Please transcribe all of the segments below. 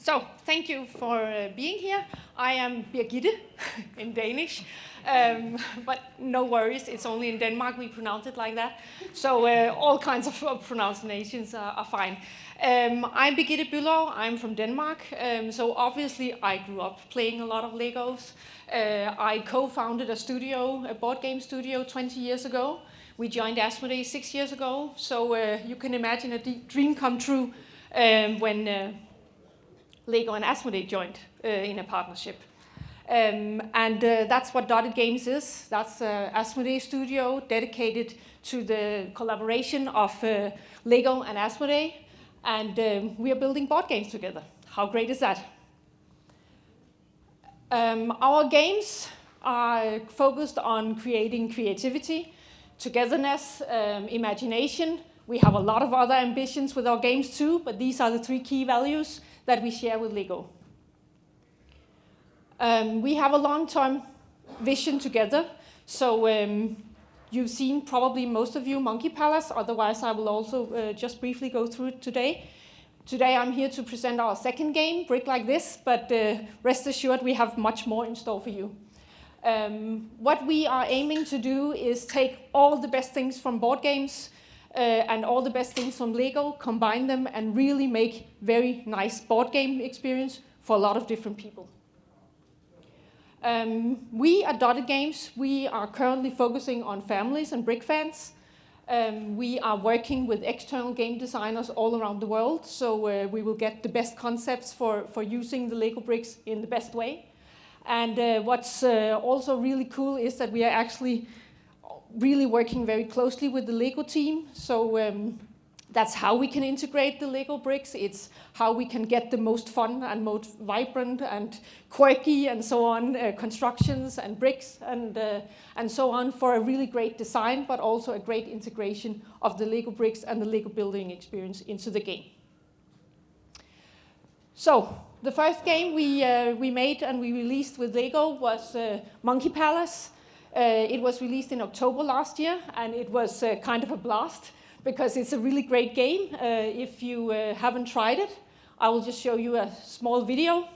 So, thank you for being here. I am Birgitte in Danish, but no worries, it's only in Denmark we pronounce it like that. So all kinds of pronunciations are fine. I'm Birgitte Bulow, I'm from Denmark, so obviously I grew up playing a lot of Legos. I co-founded a board game studio 20 years ago. We joined Asmodee 6 years ago, so you can imagine a dream come true when Lego and Asmodee joined in a partnership. That's what Dotted Games is. That's Asmodee studio dedicated to the collaboration of Lego and Asmodee. And we are building board games together. How great is that? Our games are focused on creating creativity, togetherness, imagination. We have a lot of other ambitions with our games too, but these are the 3 key values that we share with Lego. We have a long-term vision together. So you've seen, probably most of you, Monkey Palace. Otherwise, I will also just briefly go through it today. Today, I'm here to present our second game, Brick Like This, but rest assured, we have much more in store for you. What we are aiming to do is take all the best things from board games and all the best things from Lego, combine them, and really make very nice board game experience for a lot of different people. We at Dotted Games, we are currently focusing on families and brick fans. We are working with external game designers all around the world, so we will get the best concepts for using the Lego bricks in the best way. And what's also really cool is that we are actually really working very closely with the Lego team. So that's how we can integrate the Lego bricks. It's how we can get the most fun and most vibrant and quirky and so on constructions and bricks and so on for a really great design, but also a great integration of the Lego bricks and the Lego building experience into the game. So the first game we made and we released with Lego was Monkey Palace. It was released in October last year, and it was kind of a blast because it's a really great game. If you haven't tried it, I will just show you a small video.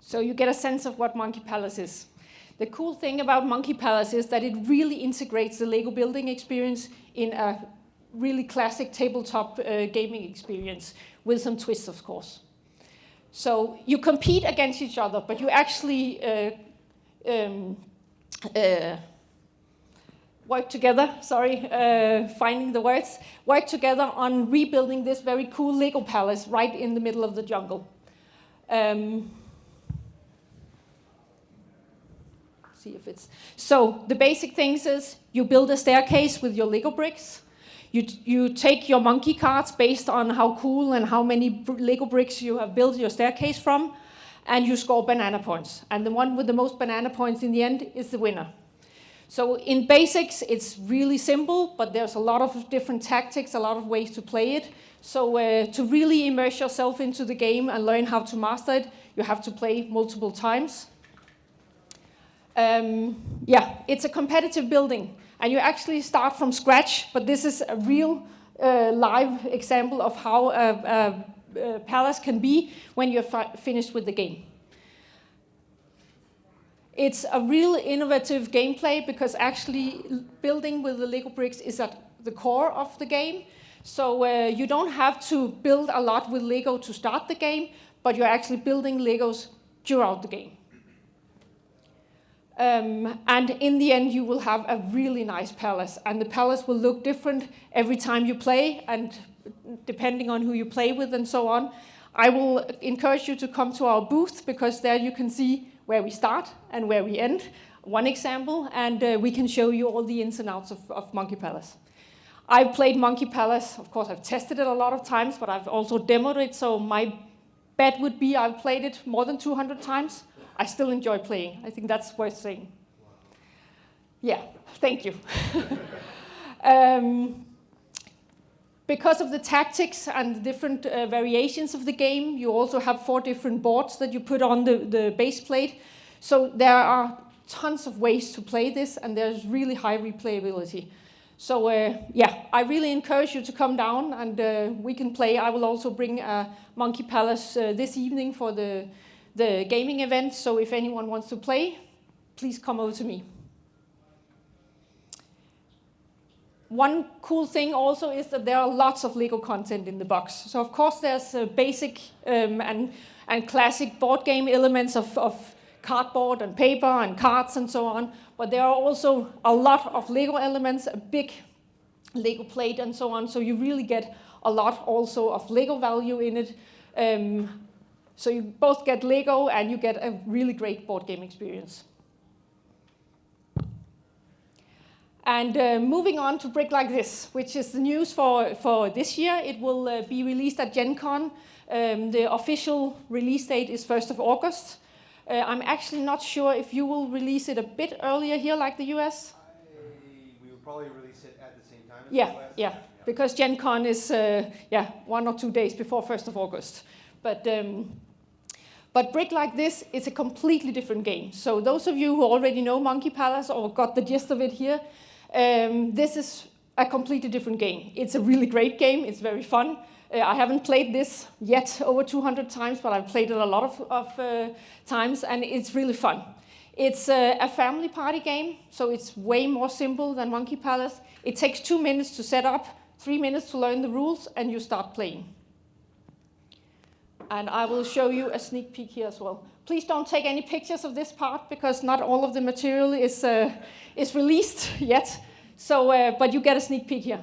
So you get a sense of what Monkey Palace is. The cool thing about Monkey Palace is that it really integrates the Lego building experience in a really classic tabletop gaming experience with some twists, of course. So you compete against each other, but you actually work together, finding the words, work together on rebuilding this very cool Lego palace right in the middle of the jungle. See if it's so. The basic things is you build a staircase with your Lego bricks. You take your monkey cards based on how cool and how many Lego bricks you have built your staircase from, and you score banana points. And the one with the most banana points in the end is the winner. So in basics, it's really simple, but there's a lot of different tactics, a lot of ways to play it. So to really immerse yourself into the game and learn how to master it, you have to play multiple times. It's a competitive building, and you actually start from scratch, but this is a real live example of how a palace can be when you're finished with the game. It's a real innovative gameplay because actually building with the Lego bricks is at the core of the game. So you don't have to build a lot with Lego to start the game, but you're actually building Legos throughout the game. And in the end, you will have a really nice palace. And the palace will look different every time you play, and depending on who you play with and so on. I will encourage you to come to our booth, because there you can see where we start and where we end. One example, and we can show you all the ins and outs of Monkey Palace. I've played Monkey Palace. Of course, I've tested it a lot of times, but I've also demoed it. So my bet would be I've played it more than 200 times. I still enjoy playing. I think that's worth saying. Yeah, thank you. Because of the tactics and the different variations of the game, you also have 4 different boards that you put on the base plate. So there are tons of ways to play this, and there's really high replayability. So yeah, I really encourage you to come down and we can play. I will also bring Monkey Palace this evening for the gaming event. So if anyone wants to play, please come over to me. One cool thing also is that there are lots of Lego content in the box. So of course there's basic and classic board game elements of cardboard and paper and cards and so on. But there are also a lot of Lego elements, a big Lego plate and so on. So you really get a lot also of Lego value in it. So you both get Lego and you get a really great board game experience. And moving on to Brick Like This, which is the news for this year. It will be released at Gen Con. The official release date is 1st of August. I'm actually not sure if you will release it a bit earlier here, like the US. We will probably release it at the same time as yeah, the US. Yeah, because Gen Con is 1 or 2 days before 1st of August. But Brick Like This is a completely different game. So those of you who already know Monkey Palace or got the gist of it here, this is a completely different game. It's a really great game. It's very fun. I haven't played this yet over 200 times, but I've played it a lot of times, and it's really fun. It's a family party game, so it's way more simple than Monkey Palace. It takes 2 minutes to set up, 3 minutes to learn the rules, and you start playing. And I will show you a sneak peek here as well. Please don't take any pictures of this part, because not all of the material is released yet. So, but you get a sneak peek here.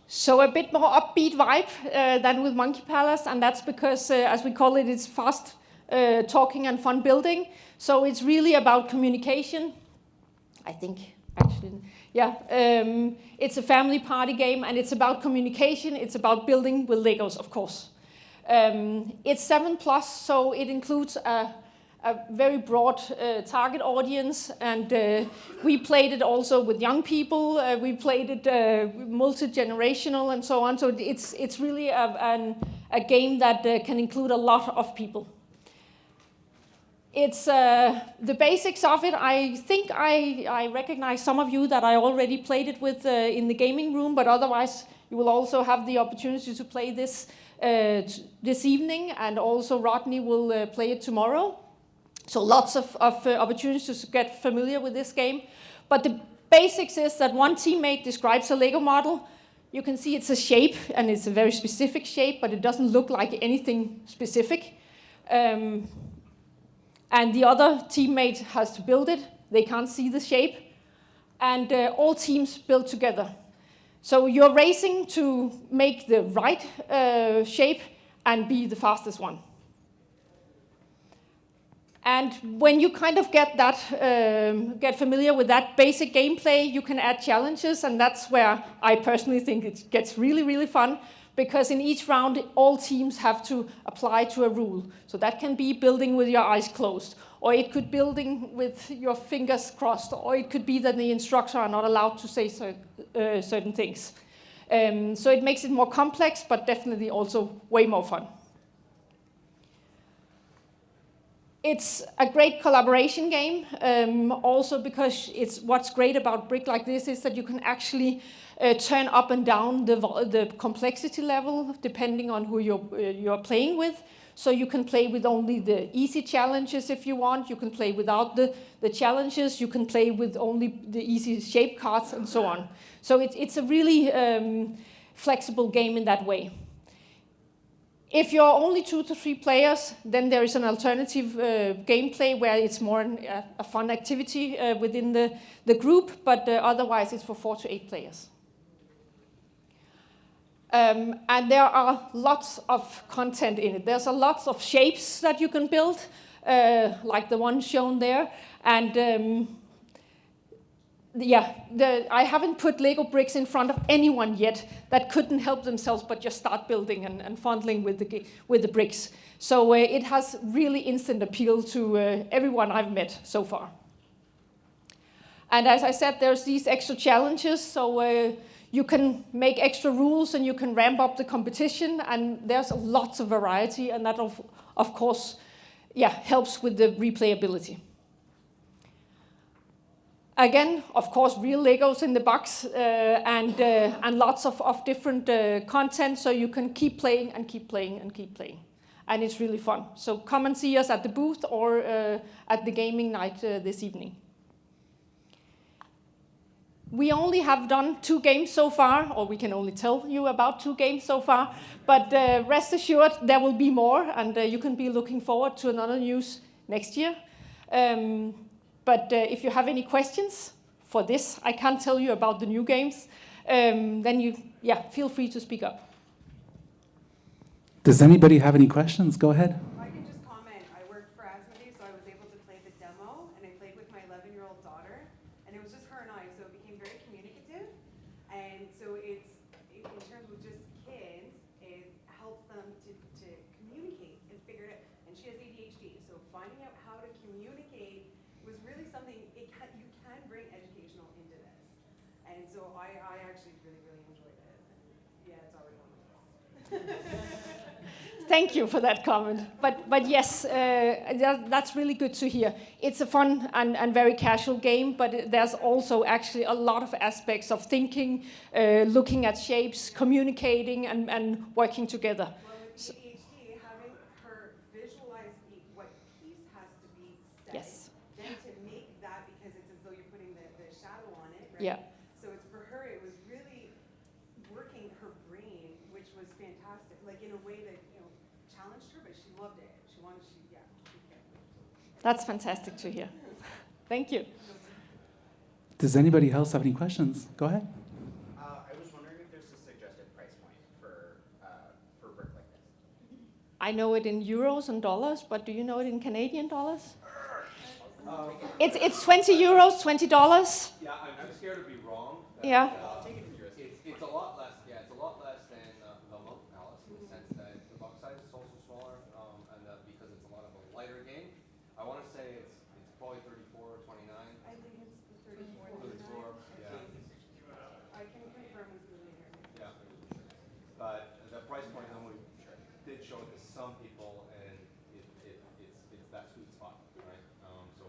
So a bit more upbeat vibe than with Monkey Palace, and that's because, as we call it, it's fast talking and fun building. So it's really about communication, I think, actually. Yeah, it's a family party game, and it's about communication. It's about building with Legos, of course. It's 7+, so it includes a very broad target audience, and we played it also with young people. We played it multi-generational and so on. So it's really a game that can include a lot of people. It's the basics of it. I think I recognize some of you that I already played it with in the gaming room, but otherwise you will also have the opportunity to play this this evening, and also Rodney will play it tomorrow. So lots of opportunities to get familiar with this game. But the basics is that one teammate describes a Lego model. You can see it's a shape, and it's a very specific shape, but it doesn't look like anything specific. And the other teammate has to build it. They can't see the shape. And all teams build together. So you're racing to make the right shape and be the fastest one. And when you kind of get that, get familiar with that basic gameplay, you can add challenges, and that's where I personally think it gets really, really fun, because in each round, all teams have to apply to a rule. So that can be building with your eyes closed, or it could be building with your fingers crossed, or it could be that the instructor are not allowed to say certain things. So it makes it more complex, but definitely also way more fun. It's a great collaboration game, also because what's great about Brick Like This is that you can actually turn up and down the complexity level depending on who you're playing with. So you can play with only the easy challenges if you want. You can play without the challenges. You can play with only the easy shape cards and so on. So it's a really flexible game in that way. If you're only 2 to 3 players, then there is an alternative gameplay where it's more a fun activity within the group, but otherwise it's for 4 to 8 players. And there are lots of content in it. There's a lot of shapes that you can build, like the one shown there. And I haven't put Lego bricks in front of anyone yet that couldn't help themselves but just start building and fondling with the bricks. So it has really instant appeal to everyone I've met so far. And as I said, there's these extra challenges. So you can make extra rules and you can ramp up the competition. And there's lots of variety. And that, of course, helps with the replayability. Again, of course, real Legos in the box and lots of different content, so you can keep playing and keep playing and keep playing. And it's really fun. So come and see us at the booth or at the gaming night this evening. We only have done 2 games so far, or we can only tell you about 2 games so far. But rest assured, there will be more, and you can be looking forward to another news next year. But if you have any questions for this, I can't tell you about the new games, then you, feel free to speak up. Does anybody have any questions? Go ahead. I can just comment. I worked for Asmodee, so I was able to play the demo, and I played with my 11-year-old daughter, and it was just her and I, so it became very communicative. And so it's, in terms of just kids, it helps them to communicate and figure it out. And she has ADHD, so finding out how to communicate was really something you can bring educational into this. And so I actually really, really enjoyed it. And it's already on my list. Thank you for that comment. But yes, that's really good to hear. It's a fun and very casual game, but there's also actually a lot of aspects of thinking, looking at shapes, communicating, and working together. Well, with ADHD, having her visualize what piece has to be set, yes. Then to make that, because it's as though you're putting the shadow on it, right? Yeah. So it's for her, it was really working her brain, which was fantastic, like in a way that, challenged her, but she loved it. She wanted, That's fantastic to hear. Thank you. Does anybody else have any questions? Go ahead. I was wondering if there's a suggested price point for a brick like this. I know it in euros and dollars, but do you know it in Canadian dollars? It's 20 euros, $20. Yeah, I'm scared to be wrong. Yeah. I'll take it in USD. It's a lot less. Yeah, it's a lot less than Bulow, Alice, in the sense that the box size is also smaller, and because it's a lot of a lighter game. I want to say it's probably 34 or 29. I think it's the 34. 34. Yeah. I can confirm with you later. Yeah. But the price point we did show it to some people, and it's that sweet spot, right? So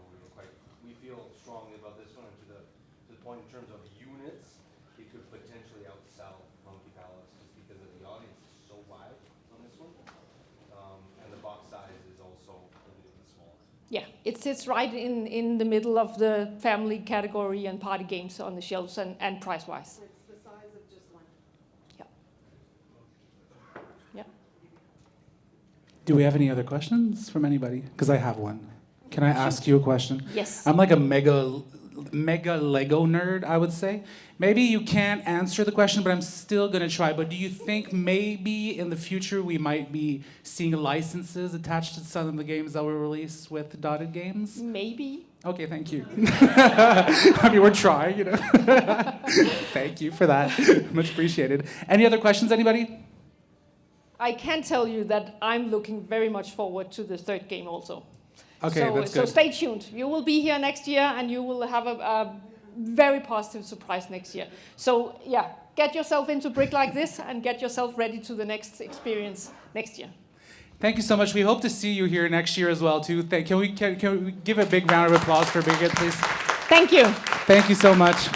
we feel strongly about this one, and to the point in terms of units, it could potentially outsell Monkey Palace just because of the audience is so wide on this one, and the box size is also a little bit smaller. Yeah, it sits right in the middle of the family category and party games on the shelves and price-wise. So it's the size of just one. Yeah. Yeah. Do we have any other questions from anybody? Because I have one. Can I ask you a question? Yes. I'm like a mega Lego nerd, I would say. Maybe you can't answer the question, but I'm still going to try. But do you think maybe in the future we might be seeing licenses attached to some of the games that were released with Dotted Games? Maybe. Okay, thank you. I mean, we're trying, Thank you for that. Much appreciated. Any other questions, anybody? I can tell you that I'm looking very much forward to the third game also. Okay, that's so good. stay tuned. You will be here next year, and you will have a very positive surprise next year. So yeah, get yourself into Brick like this, and get yourself ready to the next experience next year. Thank you so much. We hope to see you here next year as well, too. Can we give a big round of applause for Birgitte, please? Thank you. Thank you so much.